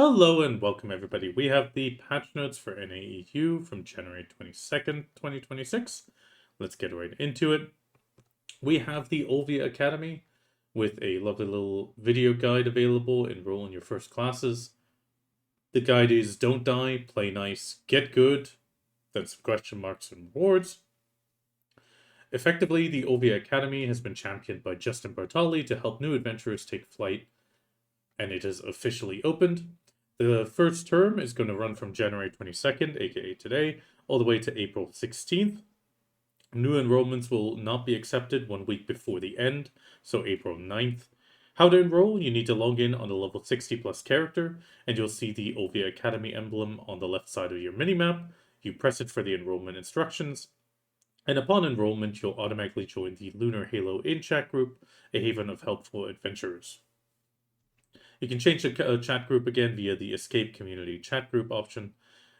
Hello and welcome everybody. We have the patch notes for NAEU from January 22nd, 2026. Let's get right into it. We have the Olvia Academy with a lovely little video guide available. Enroll in your first classes. The guide is don't die, play nice, get good, then some question marks and rewards. Effectively, the Olvia Academy has been championed by Justin Bartali to help new adventurers take flight, and it is officially opened. The first term is going to run from January 22nd, aka today, all the way to April 16th. New enrollments will not be accepted 1 week before the end, so April 9th. How to enroll? You need to log in on a level 60 plus character, and you'll see the Olvia Academy emblem on the left side of your minimap. You press it for the enrollment instructions, and upon enrollment, you'll automatically join the Lunar Halo in chat group, a haven of helpful adventurers. You can change the chat group again via the Escape Community chat group option.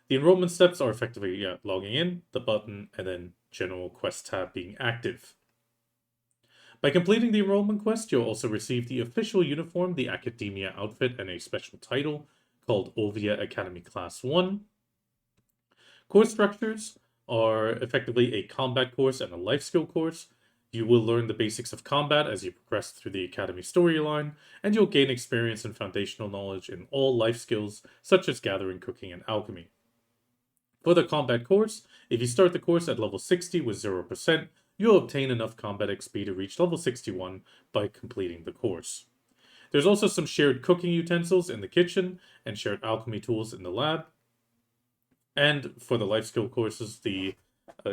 The enrollment steps are effectively logging in, the button, and then General Quest tab being active. By completing the enrollment quest, you'll also receive the official uniform, the Academia outfit, and a special title called Olvia Academy Class 1. Course structures are effectively a combat course and a life skill course. You will learn the basics of combat as you progress through the Academy storyline, and you'll gain experience and foundational knowledge in all life skills, such as gathering, cooking, and alchemy. For the combat course, if you start the course at level 60 with 0%, you'll obtain enough combat XP to reach level 61 by completing the course. There's also some shared cooking utensils in the kitchen and shared alchemy tools in the lab. And for the life skill courses, the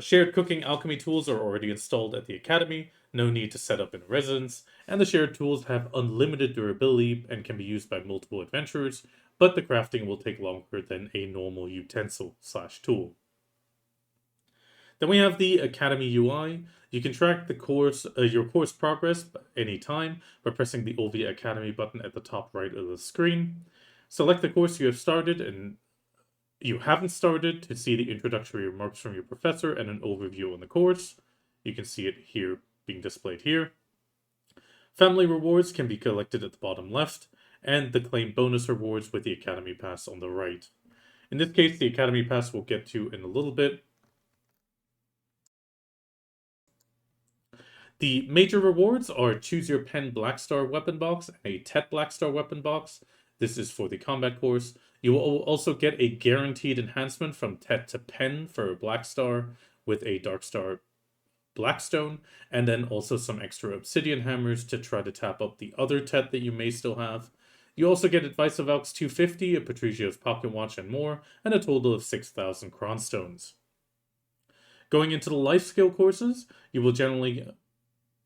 shared cooking alchemy tools are already installed at the academy, no need to set up in a residence, and the shared tools have unlimited durability and can be used by multiple adventurers, but the crafting will take longer than a normal utensil/tool. Then we have the Academy UI. You can track the course, your course progress anytime by pressing the Olvia Academy button at the top right of the screen. Select the course you have started and you haven't started to see the introductory remarks from your professor and an overview on the course. You can see it here being displayed here. Family rewards can be collected at the bottom left, and the claim bonus rewards with the Academy Pass on the right. In this case, the Academy Pass we'll get to in a little bit. The major rewards are Choose Your Pen Black Star Weapon Box and a Tet Black Star Weapon Box. This is for the combat course. You will also get a guaranteed enhancement from Tet to Pen for a Black Star with a Dark Star Blackstone, and then also some extra Obsidian Hammers to try to tap up the other Tet that you may still have. You also get Advice of Elks 250, a Patricia's Pocket Watch, and more, and a total of 6,000 Cronstones. Going into the life skill courses, you will generally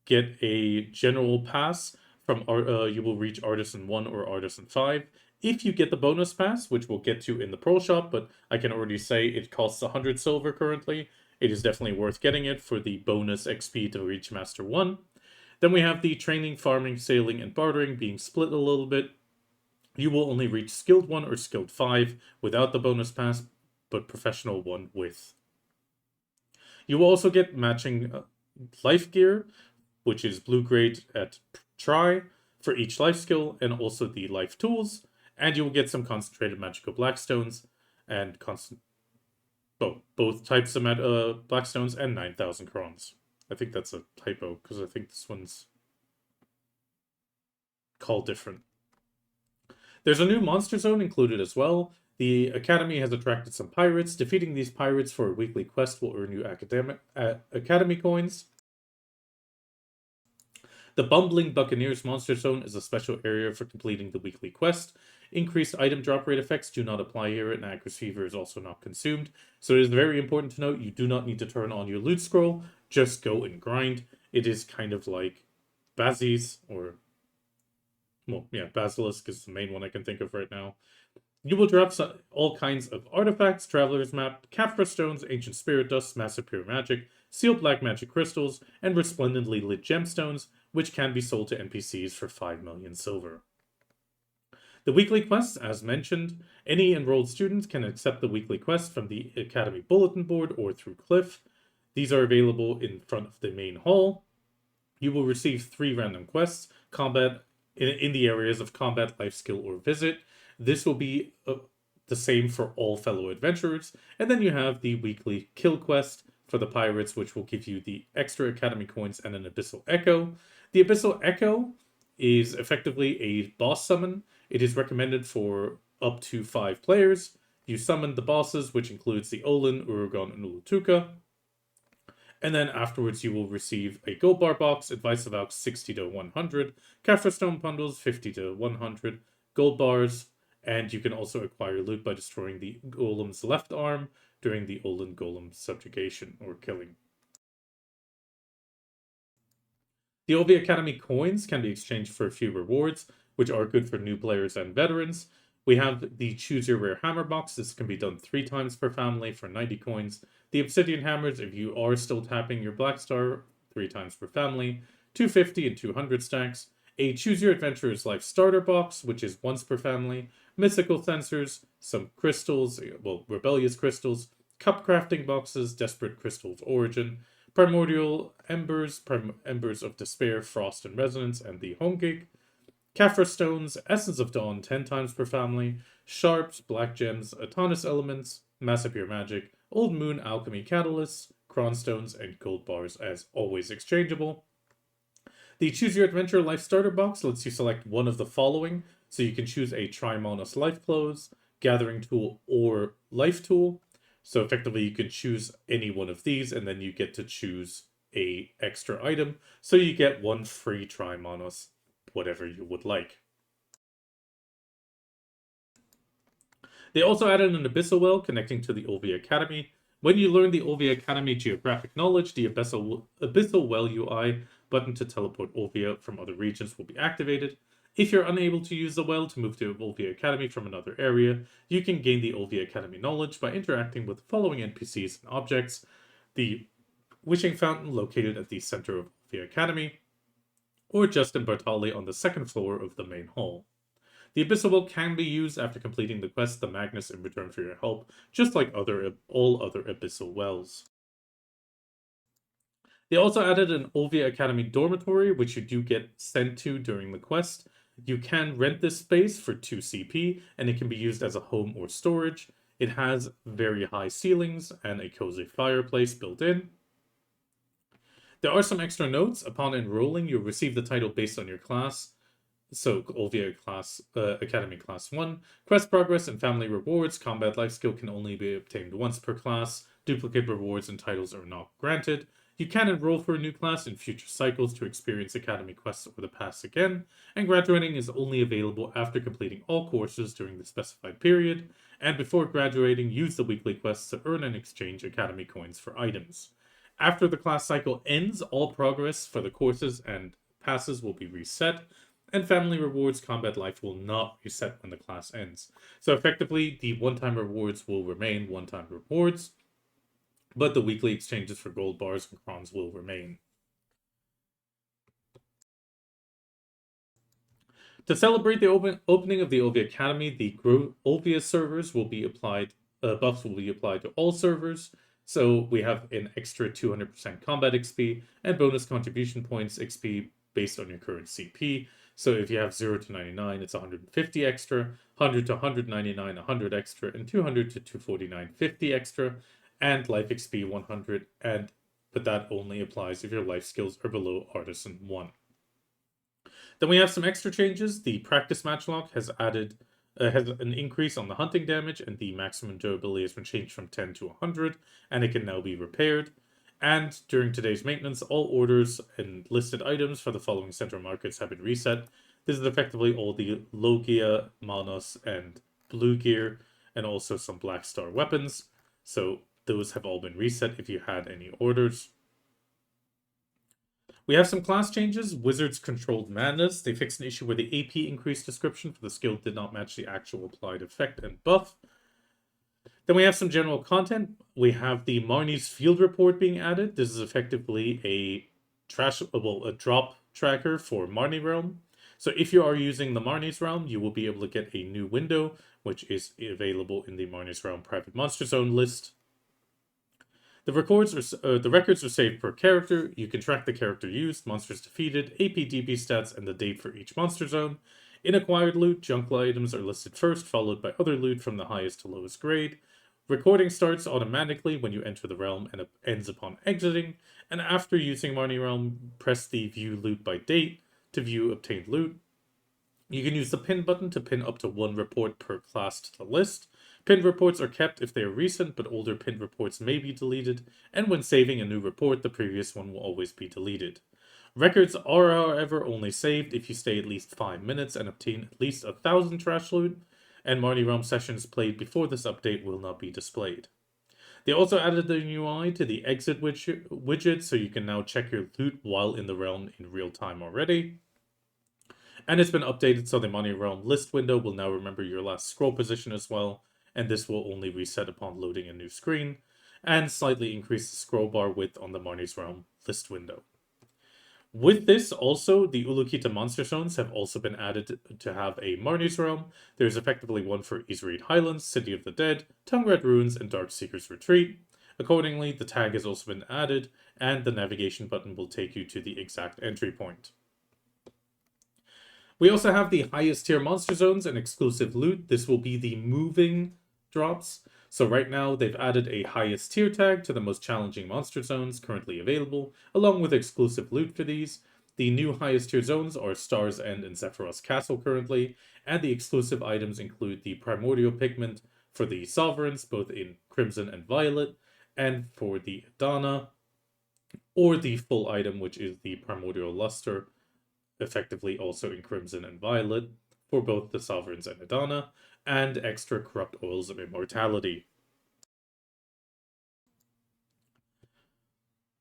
get a general pass from you will reach Artisan 1 or Artisan 5. If you get the bonus pass, which we'll get to in the Pearl Shop, but I can already say it costs 100 silver currently, it is definitely worth getting it for the bonus XP to reach Master 1. Then we have the training, farming, sailing, and bartering being split a little bit. You will only reach Skilled 1 or Skilled 5 without the bonus pass, but Professional 1 with. You will also get matching life gear, which is blue grade at try for each life skill, and also the life tools, and you will get some concentrated magical blackstones and both types of blackstones and 9,000 crowns. I think that's a typo because I think this one's called different. There's a new monster zone included as well. The Academy has attracted some pirates. Defeating these pirates for a weekly quest will earn you Academy coins. The Bumbling Buccaneers Monster Zone is a special area for completing the weekly quest. Increased item drop rate effects do not apply here, and Acris Fever is also not consumed. So it is very important to note you do not need to turn on your loot scroll, just go and grind. It is kind of like Bazzi's, or, well, yeah, Basilisk is the main one I can think of right now. You will drop all kinds of artifacts, Traveler's Map, Caphra Stones, Ancient Spirit Dust, Massive Pure Magic, Sealed Black Magic Crystals, and Resplendently Lit Gemstones, which can be sold to NPCs for 5 million silver. The weekly quests, as mentioned, any enrolled students can accept the weekly quest from the Academy Bulletin Board or through Cliff. These are available in front of the main hall. You will receive 3 random quests, combat in the areas of combat, life skill, or visit. This will be the same for all fellow adventurers. And then you have the weekly kill quest for the pirates, which will give you the extra academy coins and an abyssal echo. The abyssal echo is effectively a boss summon. It is recommended for up to 5 players. You summon the bosses, which includes the Olin, Urugon, and Ulukita. And then afterwards you will receive a gold bar box, advice about 60 to 100, Kafra stone bundles 50 to 100, gold bars, and you can also acquire loot by destroying the golem's left arm during the Olin golem subjugation or killing. The Olvia Academy coins can be exchanged for a few rewards, which are good for new players and veterans. We have the Choose Your Rare Hammer box. This can be done 3 times per family for 90 coins. The Obsidian Hammers, if you are still tapping your Black Star, 3 times per family, 250 and 200 stacks. A Choose Your Adventurer's Life starter box, which is once per family. Mythical sensors, some crystals, well, rebellious crystals, cup crafting boxes, Desperate Crystal of Origin, Primordial Embers, Embers of Despair, Frost and Resonance, and the Home Gig. Kafra Stones, Essence of Dawn 10 times per family, Sharps, Black Gems, Atonus Elements, Massive Pure Magic, Old Moon Alchemy Catalysts, Cronstones, and Gold Bars as always exchangeable. The Choose Your Adventure Life Starter Box lets you select one of the following, so you can choose a Trimonus Life Close, Gathering Tool, or Life Tool. So effectively you can choose any one of these, and then you get to choose a extra item, so you get 1 free Trimonus, whatever you would like. They also added an Abyssal Well connecting to the Olvia Academy. When you learn the Olvia Academy Geographic Knowledge, the Abyssal Well UI button to teleport Olvia from other regions will be activated. If you're unable to use the well to move to Olvia Academy from another area, you can gain the Olvia Academy knowledge by interacting with the following NPCs and objects. The Wishing Fountain located at the center of Olvia Academy, or Justin Bartali on the 2nd floor of the main hall. The Abyssal Well can be used after completing the quest The Magnus in return for your help, just like all other Abyssal Wells. They also added an Olvia Academy dormitory, which you do get sent to during the quest. You can rent this space for 2 CP, and it can be used as a home or storage. It has very high ceilings and a cozy fireplace built in. There are some extra notes. Upon enrolling, you'll receive the title based on your class. So, Olvia Academy Class 1. Quest progress and family rewards. Combat life skill can only be obtained once per class. Duplicate rewards and titles are not granted. You can enroll for a new class in future cycles to experience Academy quests or the pass again, and graduating is only available after completing all courses during the specified period, and before graduating, use the weekly quests to earn and exchange Academy coins for items. After the class cycle ends, all progress for the courses and passes will be reset, and family rewards combat life will not reset when the class ends. So effectively, the one-time rewards will remain one-time rewards, but the weekly exchanges for gold bars and crons will remain. To celebrate the opening of the Olvia Academy, the Olvia servers will be applied, buffs will be applied to all servers. So we have an extra 200% combat XP and bonus contribution points XP based on your current CP. So if you have 0 to 99, it's 150 extra, 100 to 199, 100 extra, and 200 to 249, 50 extra, and life XP 100, but that only applies if your life skills are below Artisan 1. Then we have some extra changes. The practice match lock has added has an increase on the hunting damage, and the maximum durability has been changed from 10 to 100, and it can now be repaired. And during today's maintenance, all orders and listed items for the following central markets have been reset. This is effectively all the Logia, Manos, and Blue Gear, and also some Black Star weapons. So those have all been reset if you had any orders. We have some class changes. Wizards controlled madness. They fixed an issue where the AP increased description for the skill did not match the actual applied effect and buff. Then we have some general content. We have the Marni's field report being added. This is effectively a drop tracker for Marni Realm. So if you are using the Marni's Realm, you will be able to get a new window, which is available in the Marni's Realm Private Monster Zone list. The records are saved per character. You can track the character used, monsters defeated, AP DP stats, and the date for each monster zone. In acquired loot, junk items are listed first, followed by other loot from the highest to lowest grade. Recording starts automatically when you enter the realm and ends upon exiting, and after using Marni Realm, press the View Loot by Date to view obtained loot. You can use the pin button to pin up to one report per class to the list. Pinned reports are kept if they are recent, but older pinned reports may be deleted, and when saving a new report, the previous one will always be deleted. Records are, however, only saved if you stay at least 5 minutes and obtain at least 1,000 trash loot, and Marni Realm sessions played before this update will not be displayed. They also added the UI to the exit widget, so you can now check your loot while in the realm in real time already. And it's been updated so the Marni Realm list window will now remember your last scroll position as well, and this will only reset upon loading a new screen, and slightly increase the scroll bar width on the Marni's Realm list window. With this, also, the Ulukita monster zones have also been added to have a Marni's Realm. There's effectively one for Isrid Highlands, City of the Dead, Tungrat Ruins, and Darkseeker's Retreat. Accordingly, the tag has also been added, and the navigation button will take you to the exact entry point. We also have the highest tier monster zones and exclusive loot. This will be the moving drops. So right now, they've added a highest tier tag to the most challenging monster zones currently available, along with exclusive loot for these. The new highest tier zones are Star's End and Zephyros Castle currently, and the exclusive items include the Primordial Pigment for the Sovereigns, both in Crimson and Violet, and for the Edana, or the full item, which is the Primordial Luster, effectively also in Crimson and Violet, for both the Sovereigns and Edana, and extra corrupt oils of immortality.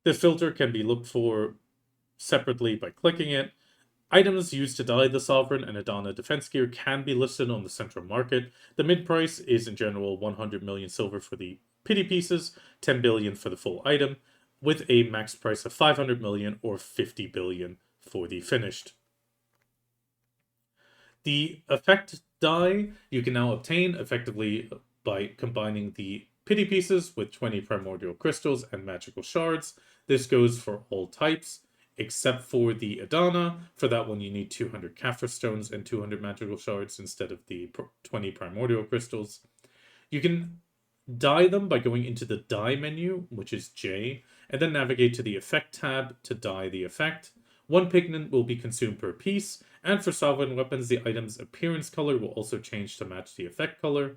This filter can be looked for separately by clicking it. Items used to dye the Sovereign and Edana defense gear can be listed on the central market. The mid price is in general 100 million silver for the pity pieces, 10 billion for the full item, with a max price of 500 million or 50 billion for the finished. The effect dye you can now obtain effectively by combining the pity pieces with 20 primordial crystals and magical shards. This goes for all types, except for the Edana. For that one, you need 200 Kaphra stones and 200 magical shards instead of the 20 primordial crystals. You can dye them by going into the dye menu, which is J, and then navigate to the effect tab to dye the effect. One pigment will be consumed per piece, and for sovereign weapons, the item's appearance color will also change to match the effect color.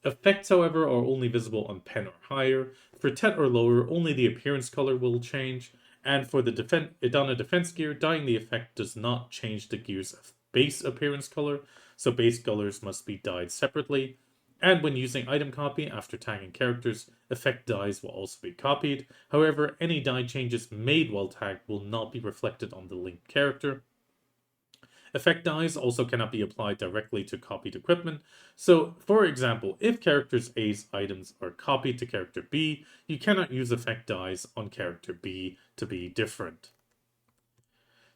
Effects, however, are only visible on pen or higher. For tet or lower, only the appearance color will change, and for the Edana defense gear, dyeing the effect does not change the gear's base appearance color, so base colors must be dyed separately. And when using item copy after tagging characters, effect dyes will also be copied. However, any dye changes made while tagged will not be reflected on the linked character. Effect dyes also cannot be applied directly to copied equipment. So, for example, if characters A's items are copied to character B, you cannot use effect dyes on character B to be different.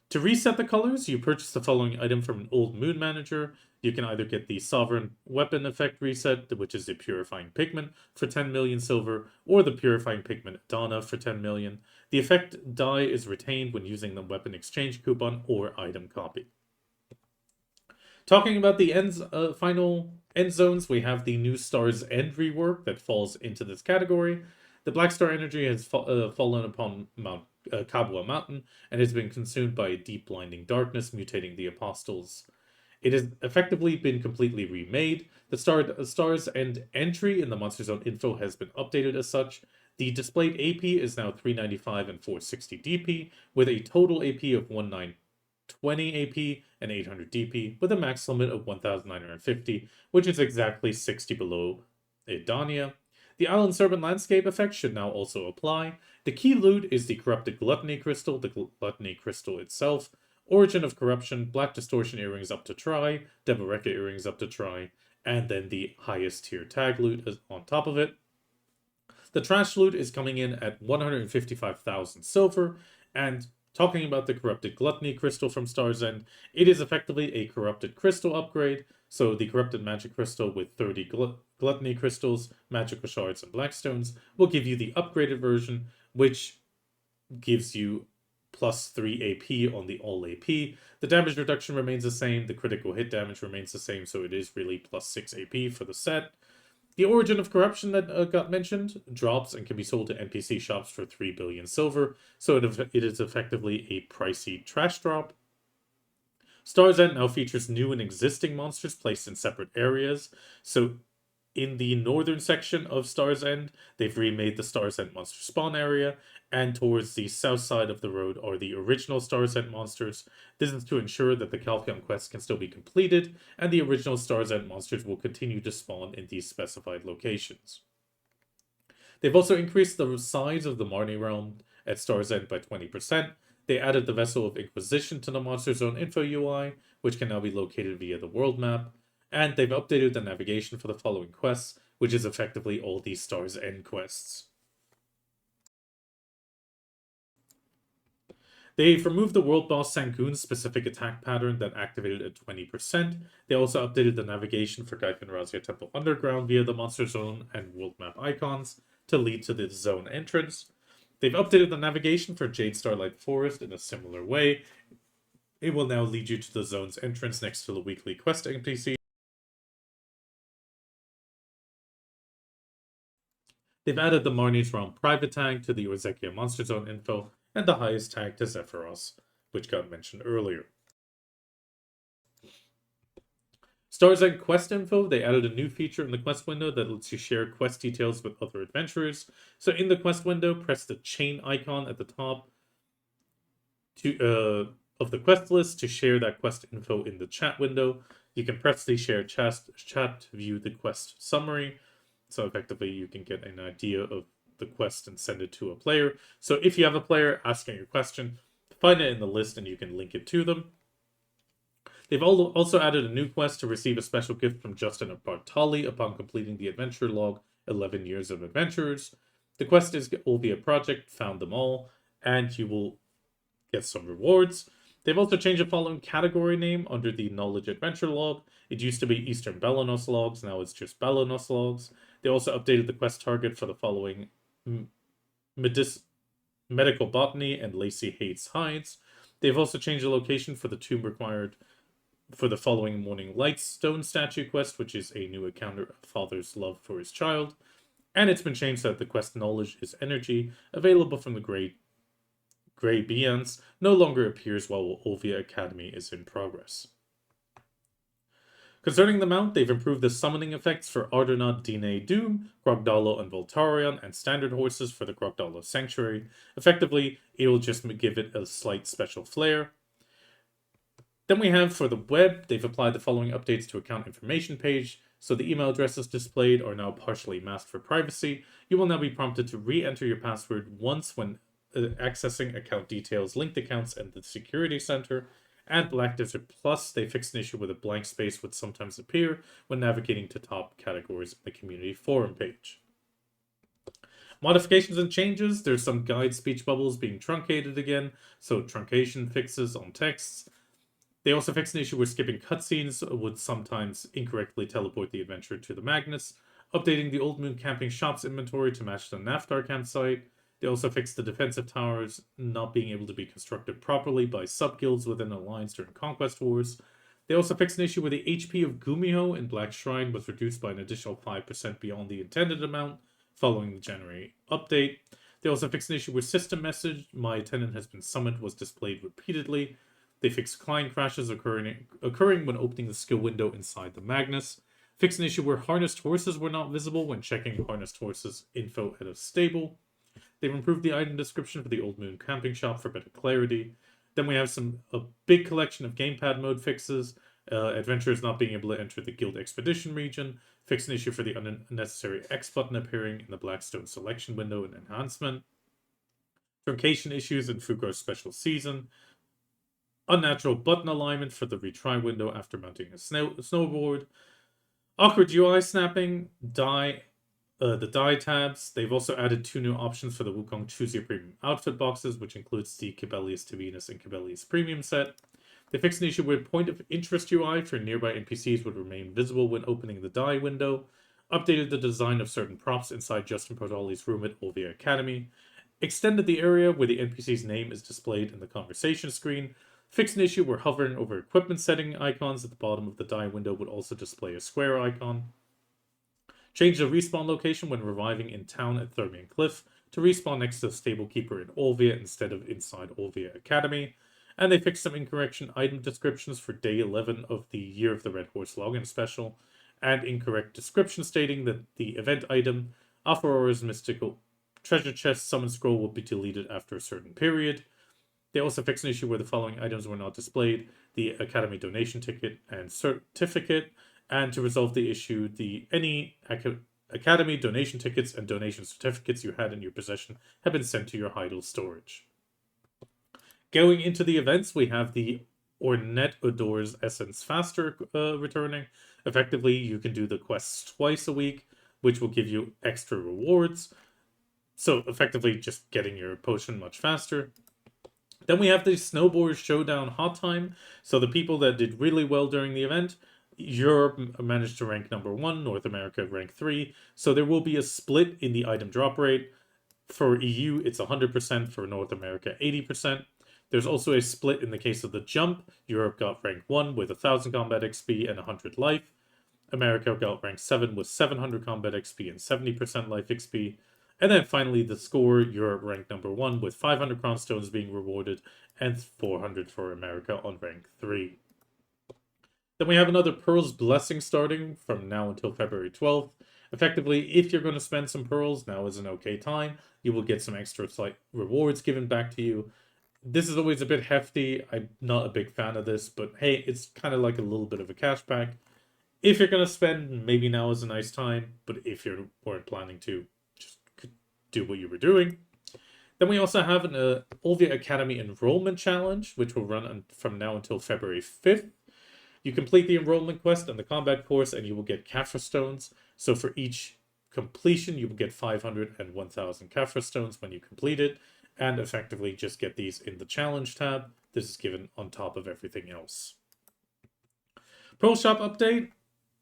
To reset the colors, you purchase the following item from an old mood manager. You can either get the Sovereign Weapon Effect Reset, which is the Purifying Pigment, for 10 million silver, or the Purifying Pigment Edana for 10 million. The effect dye is retained when using the Weapon Exchange coupon or item copy. Talking about the final end zones, we have the new Star's End rework that falls into this category. The Black Star energy has fallen upon Mount Kabua Mountain and has been consumed by a deep blinding darkness, mutating the apostles. It has effectively been completely remade. The Star's End entry in the Monster Zone info has been updated as such. The displayed AP is now 395 and 460 DP, with a total AP of 1920 AP and 800 DP, with a max limit of 1950, which is exactly 60 below Edania. The Island Serpent Landscape effect should now also apply. The key loot is the Corrupted Gluttony Crystal, the Gluttony Crystal itself, Origin of Corruption, Black Distortion Earrings up to try, Devil Rekka Earrings up to try, and then the highest tier tag loot is on top of it. The trash loot is coming in at 155,000 silver, and talking about the Corrupted Gluttony Crystal from Star's End, it is effectively a Corrupted Crystal upgrade. So the Corrupted Magic Crystal with 30 Gluttony Crystals, Magical Shards, and Blackstones will give you the upgraded version, which gives you plus 3 AP on the all AP. The damage reduction remains the same, the critical hit damage remains the same, so it is really plus 6 AP for the set. The Origin of Corruption that got mentioned drops and can be sold to NPC shops for 3 billion silver, so it is effectively a pricey trash drop. Star's End now features new and existing monsters placed in separate areas. So in the northern section of Star's End, they've remade the Star's End monster spawn area, and towards the south side of the road are the original Star's End monsters. This is to ensure that the Calpheon quest can still be completed, and the original Star's End monsters will continue to spawn in these specified locations. They've also increased the size of the Marni realm at Star's End by 20%. They added the Vessel of Inquisition to the Monster Zone info UI, which can now be located via the world map. And they've updated the navigation for the following quests, which is effectively all these Star's End quests. They've removed the world boss Sangoon's specific attack pattern that activated at 20%. They also updated the navigation for Gaifen Razia Temple Underground via the Monster Zone and world map icons to lead to the zone entrance. They've updated the navigation for Jade Starlight Forest in a similar way. It will now lead you to the zone's entrance next to the weekly quest NPC. They've added the Marni's Realm private tag to the Orzekia Monster Zone info and the highest tag to Zephyros, which got mentioned earlier. Star's End quest info, they added a new feature in the quest window that lets you share quest details with other adventurers. So in the quest window, press the chain icon at the top of the quest list to share that quest info in the chat window. You can press the share chat to view the quest summary. So effectively, you can get an idea of the quest and send it to a player. So if you have a player asking a question, find it in the list and you can link it to them. They've also added a new quest to receive a special gift from Justin Bartali upon completing the adventure log 11 Years of Adventures. The quest is Olvia Project, found them all, and you will get some rewards. They've also changed the following category name under the Knowledge Adventure log. It used to be Eastern Balanos logs, now it's just Balanos logs. They also updated the quest target for the following Medical Botany and Lacey Hates Hides. They've also changed the location for the tomb required for the following Morning Light Stone Statue quest, which is a new encounter of father's love for his child. And it's been changed so that the quest Knowledge is Energy, available from the Grey Beans, no longer appears while Olvia Academy is in progress. Concerning the mount, they've improved the summoning effects for Ardernaut, Dine Doom, Krogdalo, and Voltarion, and standard horses for the Krogdalo Sanctuary. Effectively, it'll just give it a slight special flair. Then we have for the web, they've applied the following updates to account information page. So the email addresses displayed are now partially masked for privacy. You will now be prompted to re-enter your password once when accessing account details, linked accounts, and the security center. And Black Desert Plus, they fixed an issue where a blank space would sometimes appear when navigating to top categories in the community forum page. Modifications and changes, there's some guide speech bubbles being truncated again, so truncation fixes on texts. They also fixed an issue where skipping cutscenes would sometimes incorrectly teleport the adventurer to the Magnus, updating the Old Moon camping shops inventory to match the Naftar campsite. They also fixed the defensive towers not being able to be constructed properly by sub-guilds within an alliance during Conquest Wars. They also fixed an issue where the HP of Gumiho in Black Shrine was reduced by an additional 5% beyond the intended amount following the January update. They also fixed an issue where system message, my attendant has been summoned, was displayed repeatedly. They fixed client crashes occurring when opening the skill window inside the Magnus. Fixed an issue where harnessed horses were not visible when checking harnessed horses info at a stable. They've improved the item description for the Old Moon camping shop for better clarity. Then we have a big collection of gamepad mode fixes. Adventurers not being able to enter the Guild Expedition region. Fixed an issue for the unnecessary X button appearing in the Blackstone selection window and enhancement. Truncation issues in Fugar's special season. Unnatural button alignment for the retry window after mounting a snowboard. Awkward UI snapping, the die tabs. They've also added 2 new options for the Wukong Choose Your Premium outfit boxes, which includes the Kibelius to Venus and Kibelius Premium set. They fixed an issue where point of interest UI for nearby NPCs would remain visible when opening the die window. Updated the design of certain props inside Justin Prodali's room at Olvia Academy. extended the area where the NPC's name is displayed in the conversation screen, fixed an issue where hovering over equipment setting icons at the bottom of the die window would also display a square icon, changed the respawn location when reviving in town at Thermian Cliff to respawn next to the Stable Keeper in Olvia instead of inside Olvia Academy, and they fixed some incorrect item descriptions for day 11 of the Year of the Red Horse login special, and incorrect description stating that the event item, Alpharora's mystical treasure chest summon scroll, will be deleted after a certain period. They also fixed an issue where the following items were not displayed: the Academy donation ticket and certificate, and to resolve the issue, any Academy donation tickets and donation certificates you had in your possession have been sent to your idle storage. Going into the events, we have the Ornette Odor's Essence Faster returning. Effectively, you can do the quests twice a week, which will give you extra rewards. So effectively just getting your potion much faster. Then we have the Snowboard Showdown Hottime. So the people that did really well during the event, Europe managed to rank number 1, North America rank 3. So there will be a split in the item drop rate. For EU, it's 100%. For North America, 80%. There's also a split in the case of the jump. Europe got rank 1 with 1000 combat XP and 100 life. America got rank 7 with 700 combat XP and 70% life XP. And then finally, the score, Europe ranked number 1 with 500 crown stones being rewarded and 400 for America on rank 3. Then we have another Pearls Blessing starting from now until February 12th. Effectively, if you're going to spend some pearls, now is an okay time. You will get some extra slight rewards given back to you. This is always a bit hefty. I'm not a big fan of this, but hey, it's kind of like a little bit of a cashback. If you're going to spend, maybe now is a nice time, but if you weren't planning to, just do what you were doing. Then we also have an Olvia Academy Enrollment Challenge, which will run from now until February 5th. You complete the enrollment quest and the combat course, and you will get Kafra stones. So for each completion, you will get 500 and 1000 Kafra stones when you complete it, and effectively just get these in the challenge tab. This is given on top of everything else. Pearl Shop update.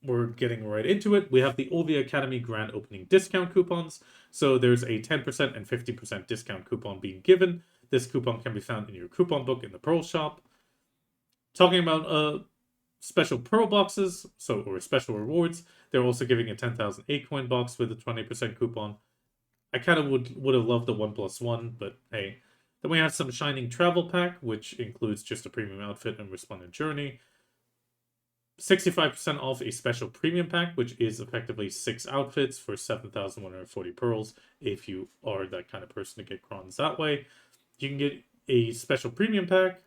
We're getting right into it. We have the Olvia Academy grand opening discount coupons. So there's a 10% and 50% discount coupon being given. This coupon can be found in your coupon book in the Pearl Shop. Talking about special Pearl boxes, or special rewards, they're also giving a 10,000 8-coin box with a 20% coupon. I kind of would have loved the 1+1, but hey. Then we have some Shining Travel Pack, which includes just a premium outfit and Resplendent Journey. 65% off a special premium pack, which is effectively 6 outfits for 7,140 pearls. If you are that kind of person to get crowns that way, you can get a special premium pack,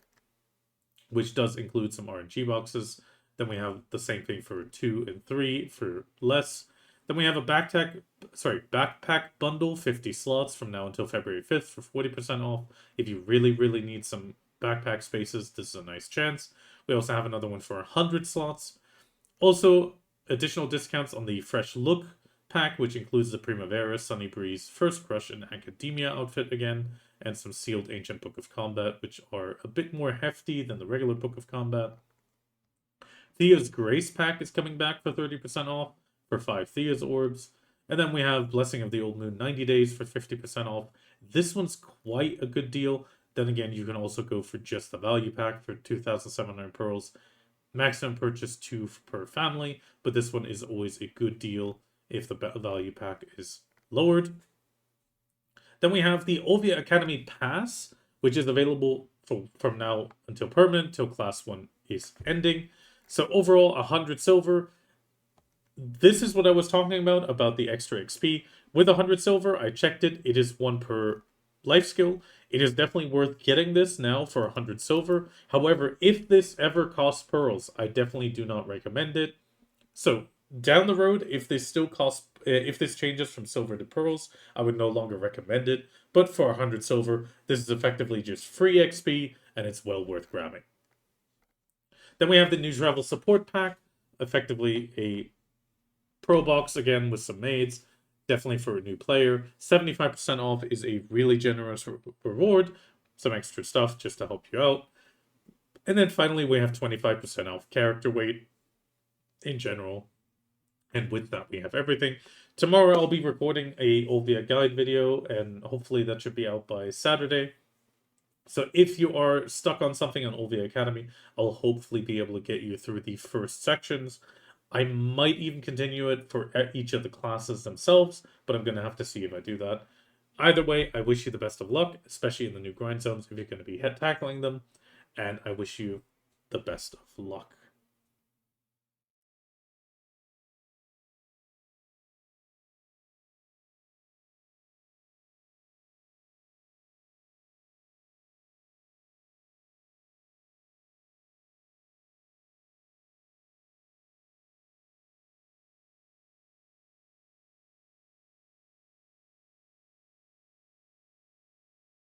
which does include some RNG boxes. Then we have the same thing for 2 and 3 for less. Then we have a backpack bundle, 50 slots from now until February 5th for 40% off. If you really, really need some backpack spaces, this is a nice chance. We also have another one for 100 slots. Also, additional discounts on the Fresh Look pack, which includes the Primavera, Sunny Breeze, First Crush, and Academia outfit again, and some sealed Ancient Book of Combat, which are a bit more hefty than the regular Book of Combat. Thea's Grace pack is coming back for 30% off for 5 Thea's Orbs. And then we have Blessing of the Old Moon 90 days for 50% off. This one's quite a good deal. Then again, you can also go for just the value pack for 2,700 pearls. Maximum purchase 2 per family, but this one is always a good deal if the value pack is lowered. Then we have the Olvia Academy Pass, which is available from now until permanent, till Class 1 is ending. So overall, 100 silver. This is what I was talking about the extra XP. With 100 silver, I checked it. It is 1 per life skill. It is definitely worth getting this now for 100 silver. However, if this ever costs pearls, I definitely do not recommend it. So down the road, if this changes from silver to pearls, I would no longer recommend it. But for 100 silver, this is effectively just free XP, and it's well worth grabbing. Then we have the New Travel Support Pack, effectively a Pearl box again with some maids. Definitely for a new player. 75% off is a really generous reward. Some extra stuff just to help you out. And then finally, we have 25% off character weight in general. And with that, we have everything. Tomorrow I'll be recording a Olvia guide video, and hopefully that should be out by Saturday. So if you are stuck on something on Olvia Academy, I'll hopefully be able to get you through the first sections. I might even continue it for each of the classes themselves, but I'm going to have to see if I do that. Either way, I wish you the best of luck, especially in the new grind zones if you're going to be tackling them, and I wish you the best of luck.